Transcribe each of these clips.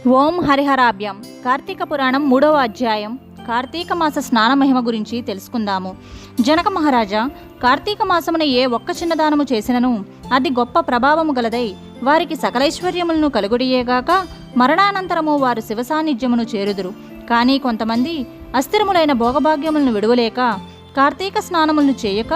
ఓం హరిహరాభ్యం. కార్తీక పురాణం 3వ అధ్యాయం కార్తీక మాస స్నాన మహిమ గురించి తెలుసుకుందాము. జనక మహారాజా, కార్తీక మాసమున ఏ ఒక్క చిన్నదానము చేసినను అది గొప్ప ప్రభావము గలదై వారికి సకలైశ్వర్యములను కలుగుడియేగాక మరణానంతరము వారు శివ సాన్నిధ్యమును చేరుదురు. కానీ కొంతమంది అస్థిరములైన భోగభాగ్యములను విడువలేక కార్తీక స్నానములను చేయక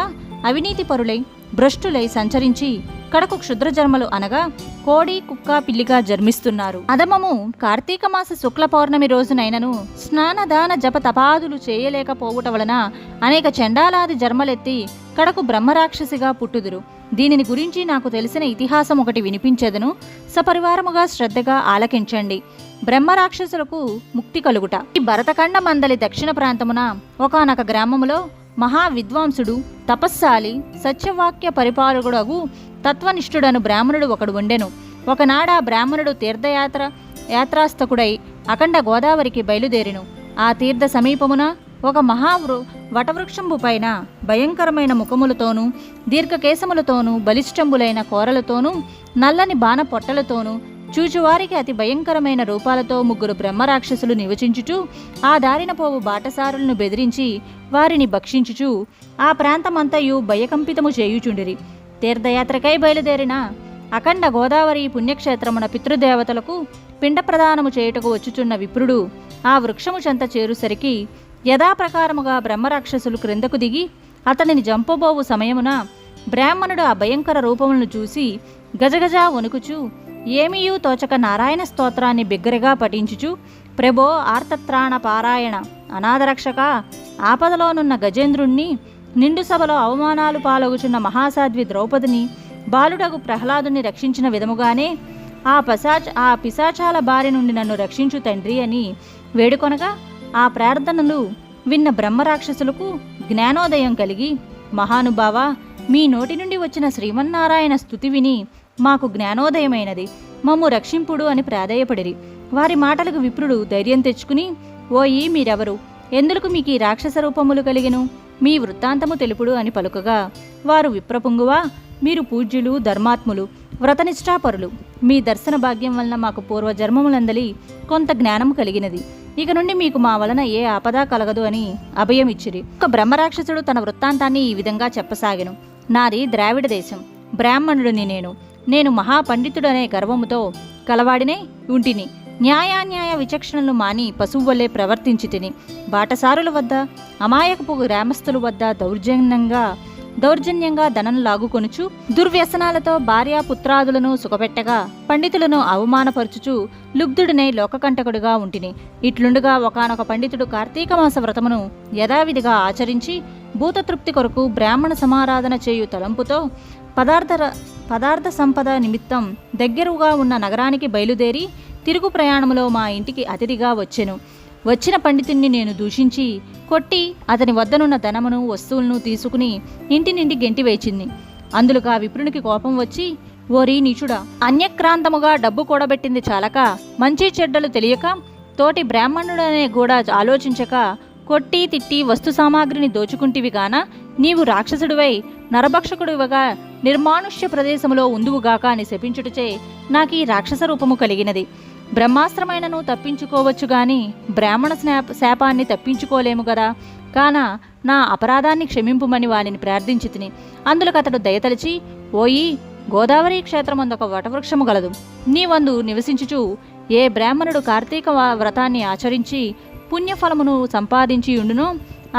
అవినీతి పరులై భ్రష్టులై సంచరించి కడకు క్షుద్ర జన్మలు అనగా కోడి కుక్క పిల్లిగా జన్మిస్తున్నారు. అదమము కార్తీక మాస శుక్ల పౌర్ణమి రోజునైనను స్నానదాన జప తపాదులు చేయలేకపోవుట వలన అనేక చండాలాది జన్మలెత్తి కడకు బ్రహ్మరాక్షసిగా పుట్టుదురు. దీనిని గురించి నాకు తెలిసిన ఇతిహాసం ఒకటి వినిపించెదను, సపరివారముగా శ్రద్ధగా ఆలకించండి. బ్రహ్మరాక్షసులకు ముక్తి కలుగుట. ఈ భరతఖండ మందలి దక్షిణ ప్రాంతమున ఒకానొక గ్రామములో మహా విద్వాంసుడు, తపస్సాలి, సత్యవాక్య పరిపాలకుడగు తత్వనిష్ఠుడను బ్రాహ్మణుడు ఒకడు ఉండెను. ఒకనాడా బ్రాహ్మణుడు యాత్రాస్తకుడై అఖండ గోదావరికి బయలుదేరెను. ఆ తీర్థ సమీపమున ఒక వటవృక్షంబు పైన భయంకరమైన ముఖములతోనూ దీర్ఘకేశములతోనూ బలిష్టంబులైన కోరలతోనూ నల్లని బాణ పొట్టలతోనూ చూచువారికి అతి భయంకరమైన రూపాలతో 3 బ్రహ్మరాక్షసులు నివసించుచూ ఆ దారిన పోవు బాటసారులను బెదిరించి వారిని భక్షించుచూ ఆ ప్రాంతమంతయు భయకంపితము చేయుచుండిరి. తీర్థయాత్రకై బయలుదేరిన అఖండ గోదావరి పుణ్యక్షేత్రమున పితృదేవతలకు పిండ ప్రదానము చేయుటకు వచ్చుచున్న విప్రుడు ఆ వృక్షము చెంత చేరుసరికి యథాప్రకారముగా బ్రహ్మరాక్షసులు క్రిందకు దిగి అతనిని జంపబోవు సమయమున బ్రాహ్మణుడు ఆ భయంకర రూపములను చూసి గజగజ వణుకుచూ ఏమీయూ తోచక నారాయణ స్తోత్రాన్ని బిగ్గరగా పఠించుచు, ప్రభో ఆర్తత్రాణ పారాయణ, అనాథరక్షక, ఆపదలోనున్న గజేంద్రుణ్ణి, నిండు సభలో అవమానాలు పాలగుచున్న మహాసాధ్వి ద్రౌపదిని, బాలుడగు ప్రహ్లాదుని రక్షించిన విధముగానే ఆ పిశాచాల బారి నుండి నన్ను రక్షించు తండ్రి అని వేడుకొనగా ఆ ప్రార్థనలు విన్న బ్రహ్మరాక్షసులకు జ్ఞానోదయం కలిగి, మహానుభావ, మీ నోటి నుండి వచ్చిన శ్రీమన్నారాయణ స్తుతి విని మాకు జ్ఞానోదయమైనది, మమ్ము రక్షింపుడు అని ప్రాధేయపడిరి. వారి మాటలకు విప్రుడు ధైర్యం తెచ్చుకుని, ఓయి మీరెవరు, ఎందులకు మీకు ఈ రాక్షస రూపములు కలిగెను, మీ వృత్తాంతము తెలుపుడు అని పలుకగా వారు, విప్రపుంగువా, మీరు పూజ్యులు, ధర్మాత్ములు, వ్రతనిష్టాపరులు, మీ దర్శన భాగ్యం వలన మాకు పూర్వజన్మములందలి కొంత జ్ఞానము కలిగినది, ఇక నుండి మీకు మా వలన ఏ ఆపద కలగదు అని అభయమిచ్చిరి. ఒక బ్రహ్మరాక్షసుడు తన వృత్తాంతాన్ని ఈ విధంగా చెప్పసాగెను. నాది ద్రావిడ దేశం, బ్రాహ్మణుడిని నేను మహాపండితుడనే గర్వముతో కలవాడినే ఉంటిని. న్యాయాన్యాయ విచక్షణలు మాని పశువు వల్లే ప్రవర్తించి తిని బాటసారుల వద్ద, అమాయకపు గ్రామస్తుల వద్ద దౌర్జన్యంగా ధనం లాగుకొనుచు దుర్వ్యసనాలతో భార్యాపుత్రాదులను సుఖపెట్టగా పండితులను అవమానపరుచుచు లుబ్ధుడినై లోకకంటకుడిగా ఉంటిని. ఇట్లుండగా ఒకానొక పండితుడు కార్తీక మాస వ్రతమును యథావిధిగా ఆచరించి భూతతృప్తి కొరకు బ్రాహ్మణ సమారాధన చేయు తలంపుతో పదార్థ సంపద నిమిత్తం దగ్గరగా ఉన్న నగరానికి బయలుదేరి తిరుగు ప్రయాణములో మా ఇంటికి అతిథిగా వచ్చెను. వచ్చిన పండితుణ్ణి నేను దూషించి కొట్టి అతని వద్దనున్న ధనమును వస్తువులను తీసుకుని ఇంటి నుండి గెంటివేచింది. అందులోగా విప్రునికి కోపం వచ్చి, ఓరి నీచుడా, అన్యక్రాంతముగా డబ్బు కూడబెట్టింది చాలక మంచి చెడ్డలు తెలియక తోటి బ్రాహ్మణుడనే కూడా ఆలోచించక కొట్టి తిట్టి వస్తు సామాగ్రిని దోచుకుంటివిగాన నీవు రాక్షసుడివై నరభక్షకుడివగా నిర్మానుష్య ప్రదేశములో ఉందువుగాక అని శపించుటచే నాకీ రాక్షస రూపము కలిగినది. బ్రహ్మాస్త్రమైనను తప్పించుకోవచ్చు గాని బ్రాహ్మణ శాపాన్ని తప్పించుకోలేము గదా, కాన నా అపరాధాన్ని క్షమింపుమని వానిని ప్రార్థించి తిని. అందులోకి అతడు దయతలిచి, ఓయి, గోదావరి క్షేత్రమందొక వటవృక్షము గలదు, నీవందు నివసించుచు ఏ బ్రాహ్మణుడు కార్తీక వ్రతాన్ని ఆచరించి పుణ్యఫలమును సంపాదించి ఉండునో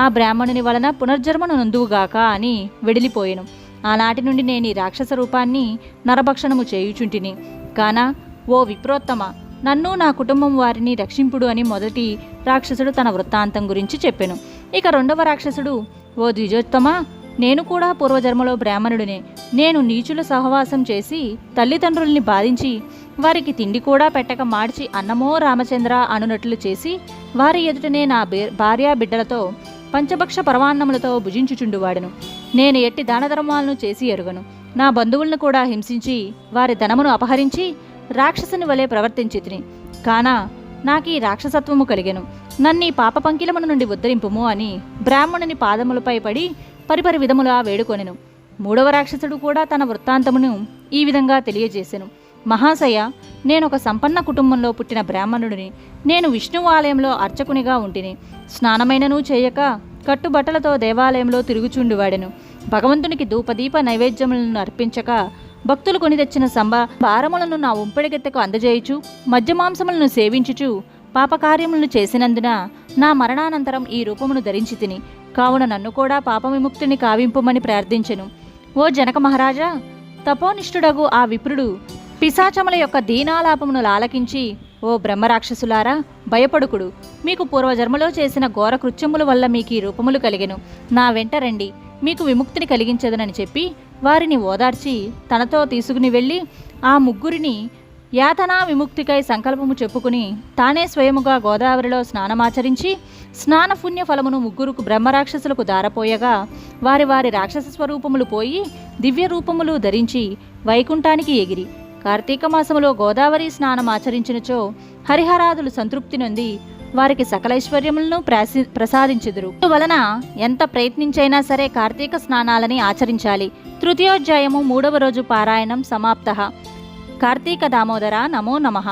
ఆ బ్రాహ్మణుని వలన పునర్జన్మను నందువుగాక అని వెడిలిపోయెను. ఆనాటి నుండి నేను ఈ రాక్షస రూపాన్ని నరభక్షణము చేయుచుంటిని. కాన ఓ విప్రోత్తమ, నన్ను నా కుటుంబం వారిని రక్షింపుడు అని మొదటి రాక్షసుడు తన వృత్తాంతం గురించి చెప్పెను. ఇక రెండవ రాక్షసుడు, ఓ ద్విజోత్తమ, నేను కూడా పూర్వజన్మలో బ్రాహ్మణుడినే. నేను నీచుల సహవాసం చేసి తల్లిదండ్రుల్ని బాధించి వారికి తిండి కూడా పెట్టక మార్చి అన్నమో రామచంద్ర అనునట్లు చేసి వారి ఎదుటనే నా భార్యా బిడ్డలతో పంచభక్ష పరమాన్నములతో భుజించుచుండువాడను. నేను ఎట్టి దానధర్మాలను చేసి ఎరుగను. నా బంధువులను కూడా హింసించి వారి ధనమును అపహరించి రాక్షసుని వలె ప్రవర్తించితిని. కాన నాకీ రాక్షసత్వము కలిగెను. నన్నీ పాప పంకిలముల నుండి ఉద్ధరింపుము అని బ్రాహ్మణుని పాదములపై పడి పరిపరి విధములా వేడుకొనెను. 3వ రాక్షసుడు కూడా తన వృత్తాంతమును ఈ విధంగా తెలియజేసెను. మహాశయ, నేనొక సంపన్న కుటుంబంలో పుట్టిన బ్రాహ్మణుడిని. నేను విష్ణువు ఆలయంలో అర్చకునిగా ఉంటిని. స్నానమైనను చేయక కట్టుబట్టలతో దేవాలయంలో తిరుగుచుండువాడెను. భగవంతునికి ధూపదీప నైవేద్యములను అర్పించక భక్తులు కొని తెచ్చిన భారములను నా ఉంపెడిగెత్తకు అందజేయుచు మద్యమాంసములను సేవించుచు పాపకార్యములను చేసినందున నా మరణానంతరం ఈ రూపమును ధరించి తిని, కావున నన్ను కూడా పాపవిముక్తిని కావింపుమని ప్రార్థించెను. ఓ జనక మహారాజా, తపోనిష్ఠుడగు ఆ విప్రుడు పిశాచముల యొక్క దీనాలాపమును లాలకించి, ఓ బ్రహ్మరాక్షసులారా, భయపడుకుడు. మీకు పూర్వజన్మలో చేసిన ఘోర కృత్యముల వల్ల మీకు ఈ రూపములు కలిగెను. నా వెంట రండి, మీకు విముక్తిని కలిగించదనని చెప్పి వారిని ఓదార్చి తనతో తీసుకుని వెళ్ళి ఆ ముగ్గురిని యాతనా విముక్తికై సంకల్పము చెప్పుకుని తానే స్వయముగా గోదావరిలో స్నానమాచరించి స్నాన పుణ్య ఫలమును ముగ్గురుకు బ్రహ్మరాక్షసులకు దారపోయగా వారి వారి రాక్షస స్వరూపములు పోయి దివ్య రూపములు ధరించి వైకుంఠానికి ఎగిరి కార్తీక మాసములో గోదావరి స్నానమాచరించినచో హరిహరాదులు సంతృప్తి నొంది వారికి సకలైశ్వర్యములను ప్రసాదించుదురు. వలన ఎంత ప్రయత్నించైనా సరే కార్తీక స్నానాలని ఆచరించాలి. తృతీయోధ్యాయము 3వ రోజు పారాయణం సమాప్తః. కార్తీక దామోదర నమో నమః.